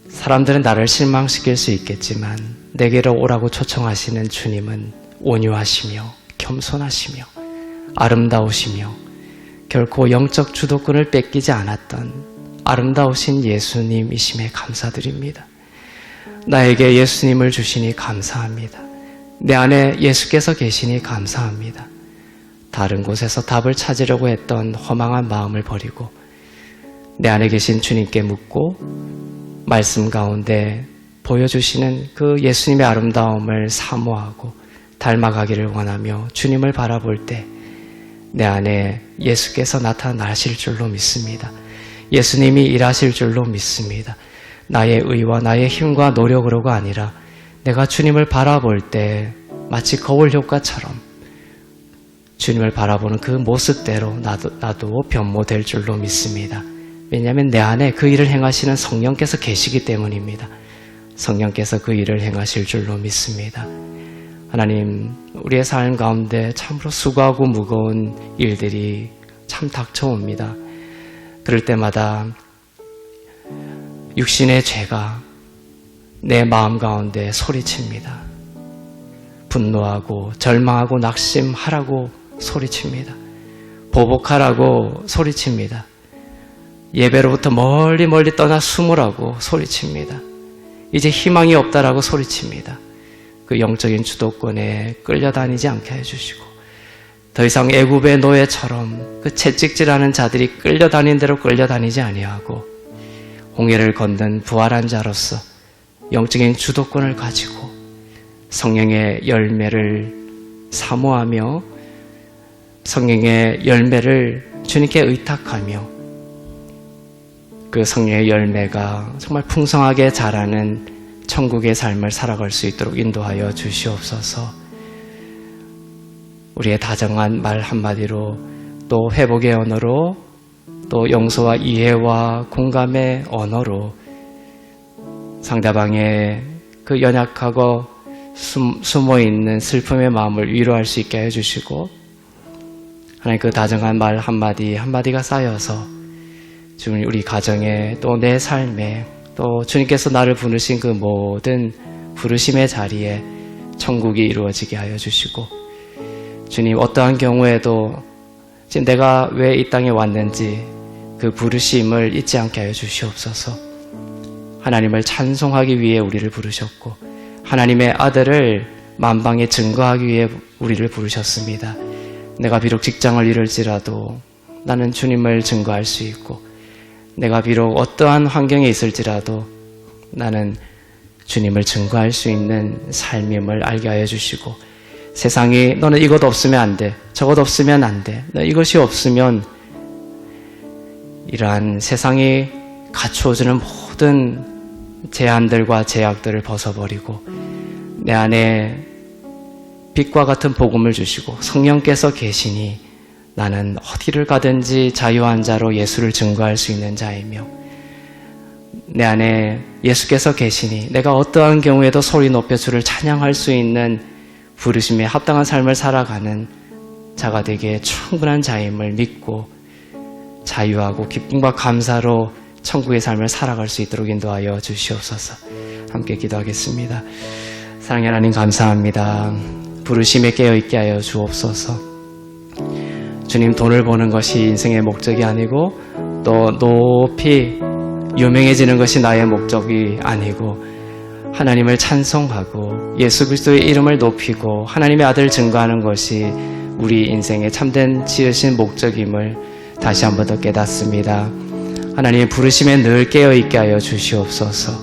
사람들은 나를 실망시킬 수 있겠지만 내게로 오라고 초청하시는 주님은 온유하시며 겸손하시며 아름다우시며 결코 영적 주도권을 뺏기지 않았던 아름다우신 예수님이심에 감사드립니다. 나에게 예수님을 주시니 감사합니다. 내 안에 예수께서 계시니 감사합니다. 다른 곳에서 답을 찾으려고 했던 허망한 마음을 버리고 내 안에 계신 주님께 묻고 말씀 가운데 보여주시는 그 예수님의 아름다움을 사모하고 닮아가기를 원하며 주님을 바라볼 때 내 안에 예수께서 나타나실 줄로 믿습니다. 예수님이 일하실 줄로 믿습니다. 나의 의와 나의 힘과 노력으로가 아니라 내가 주님을 바라볼 때 마치 거울 효과처럼 주님을 바라보는 그 모습대로 나도 변모될 줄로 믿습니다. 왜냐하면 내 안에 그 일을 행하시는 성령께서 계시기 때문입니다. 성령께서 그 일을 행하실 줄로 믿습니다. 하나님, 우리의 삶 가운데 참으로 수고하고 무거운 일들이 참 닥쳐옵니다. 그럴 때마다 육신의 죄가 내 마음 가운데 소리칩니다. 분노하고 절망하고 낙심하라고 소리칩니다. 보복하라고 소리칩니다. 예배로부터 멀리 떠나 숨으라고 소리칩니다. 이제 희망이 없다라고 소리칩니다. 그 영적인 주도권에 끌려다니지 않게 해주시고 더 이상 애굽의 노예처럼 그 채찍질하는 자들이 끌려다닌 대로 끌려다니지 아니하고 홍해를 건넌 부활한 자로서 영적인 주도권을 가지고 성령의 열매를 사모하며 성령의 열매를 주님께 의탁하며 그 성령의 열매가 정말 풍성하게 자라는 천국의 삶을 살아갈 수 있도록 인도하여 주시옵소서. 우리의 다정한 말 한마디로 또 회복의 언어로 또 용서와 이해와 공감의 언어로 상대방의 그 연약하고 숨어있는 슬픔의 마음을 위로할 수 있게 해주시고 하나님 그 다정한 말 한마디 한마디가 쌓여서 주님 우리 가정에 또 내 삶에 또 주님께서 나를 부르신 그 모든 부르심의 자리에 천국이 이루어지게 하여 주시고 주님 어떠한 경우에도 지금 내가 왜 이 땅에 왔는지 그 부르심을 잊지 않게 하여 주시옵소서. 하나님을 찬송하기 위해 우리를 부르셨고 하나님의 아들을 만방에 증거하기 위해 우리를 부르셨습니다. 내가 비록 직장을 잃을지라도 나는 주님을 증거할 수 있고 내가 비록 어떠한 환경에 있을지라도 나는 주님을 증거할 수 있는 삶임을 알게 하여 주시고 세상이 너는 이것 없으면 안 돼, 저것 없으면 안 돼, 너 이것이 없으면 이러한 세상이 갖추어주는 모든 제한들과 제약들을 벗어버리고 내 안에 빛과 같은 복음을 주시고 성령께서 계시니 나는 어디를 가든지 자유한 자로 예수를 증거할 수 있는 자이며 내 안에 예수께서 계시니 내가 어떠한 경우에도 소리 높여 주를 찬양할 수 있는 부르심에 합당한 삶을 살아가는 자가 되기에 충분한 자임을 믿고 자유하고 기쁨과 감사로 천국의 삶을 살아갈 수 있도록 인도하여 주시옵소서. 함께 기도하겠습니다. 사랑의 하나님 감사합니다. 부르심에 깨어있게 하여 주옵소서. 주님, 돈을 버는 것이 인생의 목적이 아니고 또 높이 유명해지는 것이 나의 목적이 아니고 하나님을 찬송하고 예수 그리스도의 이름을 높이고 하나님의 아들을 증거하는 것이 우리 인생의 참된 지으신 목적임을 다시 한 번 더 깨닫습니다. 하나님의 부르심에 늘 깨어있게 하여 주시옵소서.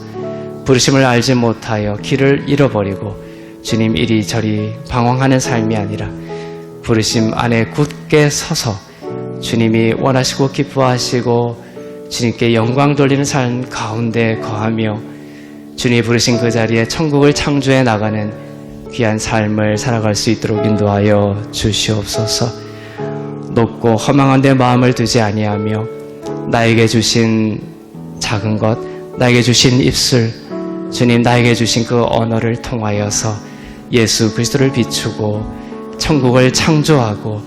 부르심을 알지 못하여 길을 잃어버리고 주님 이리저리 방황하는 삶이 아니라 부르심 안에 굳게 서서 주님이 원하시고 기뻐하시고 주님께 영광 돌리는 삶 가운데 거하며 주님이 부르신 그 자리에 천국을 창조해 나가는 귀한 삶을 살아갈 수 있도록 인도하여 주시옵소서. 높고 허망한 데 마음을 두지 아니하며 나에게 주신 작은 것, 나에게 주신 입술, 주님 나에게 주신 그 언어를 통하여서 예수 그리스도를 비추고 천국을 창조하고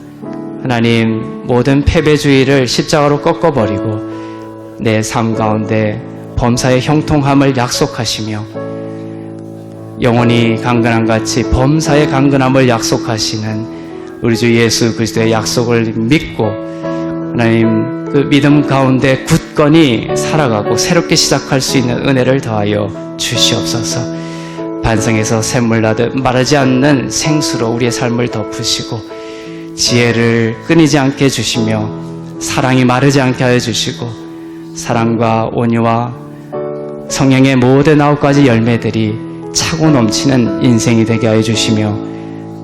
하나님 모든 패배주의를 십자가로 꺾어버리고 내 삶 가운데 범사의 형통함을 약속하시며 영원히 강건한 같이 범사의 강건함을 약속하시는 우리 주 예수 그리스도의 약속을 믿고 하나님 그 믿음 가운데 굳건히 살아가고 새롭게 시작할 수 있는 은혜를 더하여 주시옵소서. 반성에서 샘물 나듯 마르지 않는 생수로 우리의 삶을 덮으시고 지혜를 끊이지 않게 해주시며 사랑이 마르지 않게 하여 주시고 사랑과 온유와 성령의 모든 9가지 열매들이 차고 넘치는 인생이 되게 하여 주시며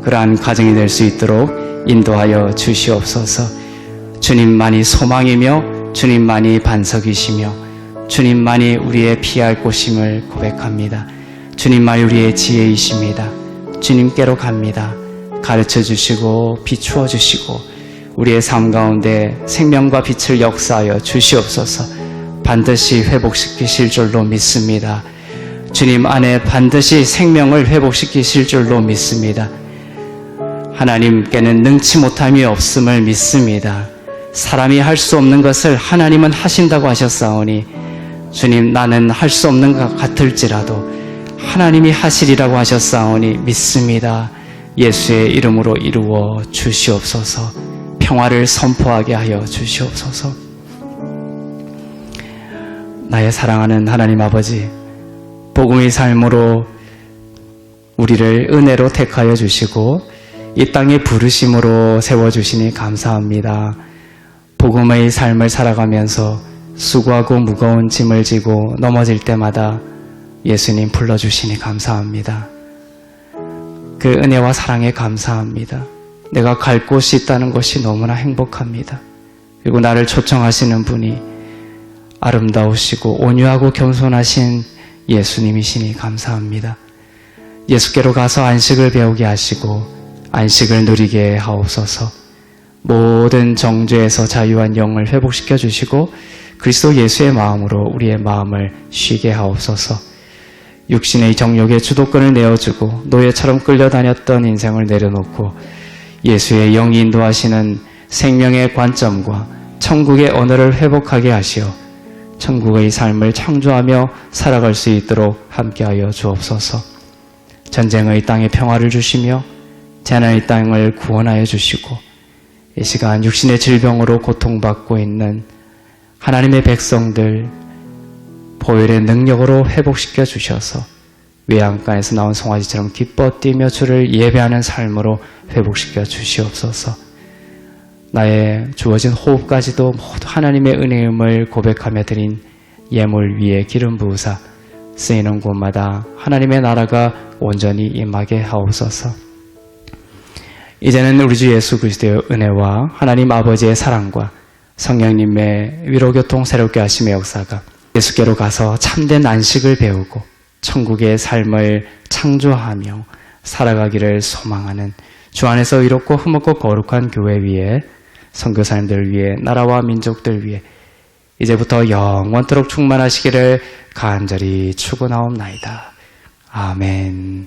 그러한 가정이 될 수 있도록 인도하여 주시옵소서. 주님만이 소망이며 주님만이 반석이시며 주님만이 우리의 피할 곳임을 고백합니다. 주님만이 우리의 지혜이십니다. 주님께로 갑니다. 가르쳐 주시고 비추어 주시고 우리의 삶 가운데 생명과 빛을 역사하여 주시옵소서. 반드시 회복시키실 줄로 믿습니다. 주님 안에 반드시 생명을 회복시키실 줄로 믿습니다. 하나님께는 능치 못함이 없음을 믿습니다. 사람이 할 수 없는 것을 하나님은 하신다고 하셨사오니 주님 나는 할 수 없는 것 같을지라도 하나님이 하시리라고 하셨사오니 믿습니다. 예수의 이름으로 이루어 주시옵소서. 평화를 선포하게 하여 주시옵소서. 나의 사랑하는 하나님 아버지, 복음의 삶으로 우리를 은혜로 택하여 주시고 이 땅의 부르심으로 세워주시니 감사합니다. 복음의 삶을 살아가면서 수고하고 무거운 짐을 지고 넘어질 때마다 예수님 불러주시니 감사합니다. 그 은혜와 사랑에 감사합니다. 내가 갈 곳이 있다는 것이 너무나 행복합니다. 그리고 나를 초청하시는 분이 아름다우시고 온유하고 겸손하신 예수님이시니 감사합니다. 예수께로 가서 안식을 배우게 하시고 안식을 누리게 하옵소서. 모든 정죄에서 자유한 영을 회복시켜 주시고 그리스도 예수의 마음으로 우리의 마음을 쉬게 하옵소서. 육신의 정욕의 주도권을 내어주고 노예처럼 끌려다녔던 인생을 내려놓고 예수의 영이 인도하시는 생명의 관점과 천국의 언어를 회복하게 하시어 천국의 삶을 창조하며 살아갈 수 있도록 함께하여 주옵소서. 전쟁의 땅에 평화를 주시며 재난의 땅을 구원하여 주시고 이 시간 육신의 질병으로 고통받고 있는 하나님의 백성들 보혈의 능력으로 회복시켜 주셔서 외양간에서 나온 송아지처럼 기뻐 뛰며 주를 예배하는 삶으로 회복시켜 주시옵소서. 나의 주어진 호흡까지도 모두 하나님의 은혜임을 고백하며 드린 예물 위에 기름 부으사 쓰이는 곳마다 하나님의 나라가 온전히 임하게 하옵소서. 이제는 우리 주 예수 그리스도의 은혜와 하나님 아버지의 사랑과 성령님의 위로교통 새롭게 하심의 역사가 예수께로 가서 참된 안식을 배우고 천국의 삶을 창조하며 살아가기를 소망하는 주 안에서 의롭고 흠없고 거룩한 교회 위에 선교사님들 위해 나라와 민족들 위해 이제부터 영원토록 충만하시기를 간절히 축원하옵나이다. 아멘.